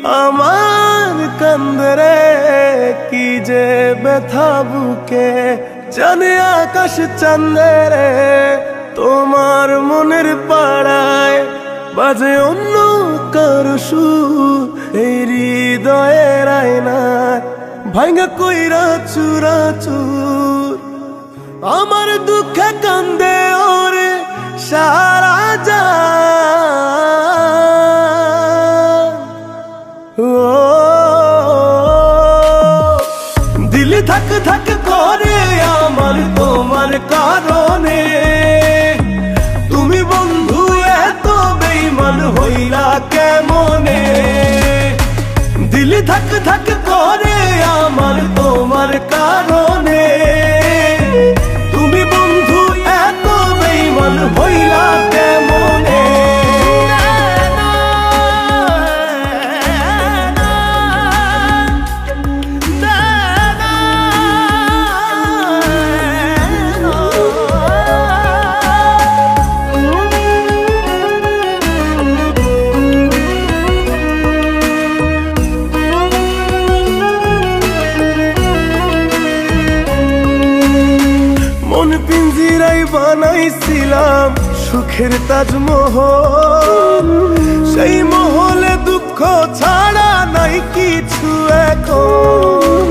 আমার কান্দরে কি যে ব্যথা বুকে জানে আকাশ চাঁদরে তোমার মনের পাড়ায় বাজে অন্য কারো সুর এই হৃদয়ের আয়নায় ভাঙা কইরা চূরা চুর আমার দুঃখে কান্দে ওরে সারা দিল ধক ধক করে আমার তোমার কারণে তুমি বন্ধু এত বেঈমান হইলা কেমনে দিল ধক ধক করে আমার তোমার কারণে তুমি বন্ধু এত বেঈমান হইলা কেমনে পিঞ্জিরাই বানাইছিলাম সুখের তাজমহল সেই মহলে দুঃখ ছাড়া নাই কিছু এখন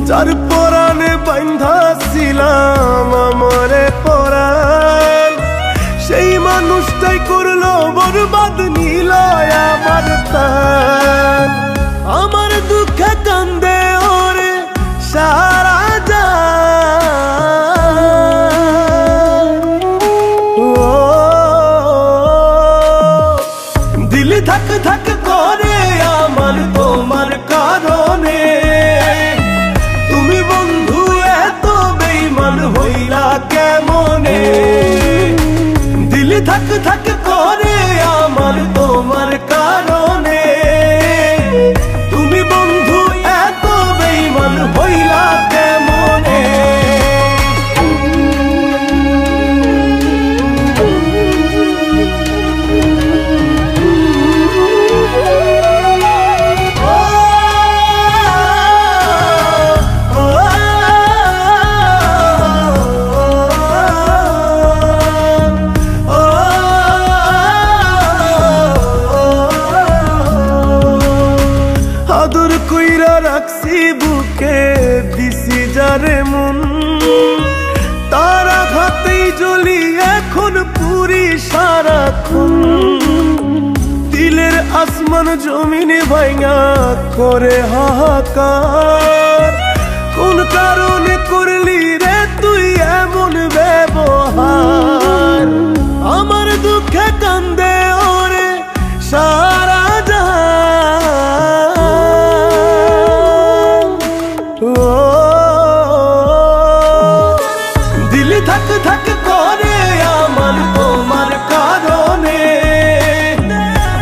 যার পরাণে বান্ধা ছিলাম আমারে পরাণ সেই মানুষটাই করলো বরবাদ নিল আমার প্রাণ আমার দুঃখে কান্দে ওরে সারা ধক ধক করে আমার তোমার কারণে তুমি বন্ধু এত বেঈমান হইলা কেমনে দিল ধক ধক করে আমার তোমার কারণে তুমি বন্ধু এত বেঈমান হইলা কেমনে আদর কইরা রাখছি বুকে দিছি যারে মন তার আঘাতেই জ্বলি এখন পুরি সারাক্ষণ দিলের আসমান জমিনে ভাঙা করে হাহাকার কোন কারণে করলি রে তুই এমন ব্যবহার আমার দুঃখে কান্দে ওরে সারা দিল ধক ধক করে আমার তোমার কারণে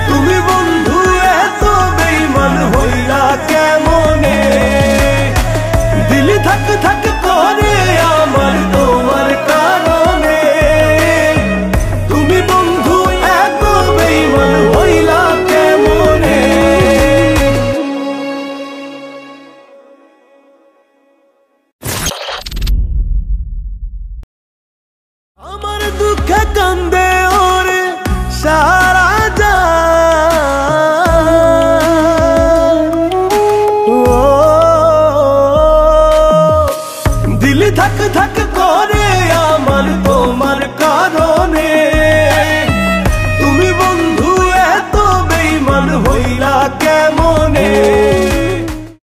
তুমি বন্ধু এত বেঈমান হইলা কেমনে দিল ধক ধক করে আমার তোমার কারণে তুমি বন্ধু এত বেঈমান হইলা কেমনে আমার দুঃখে কান্দে ওরে সারা দিল ধক ধক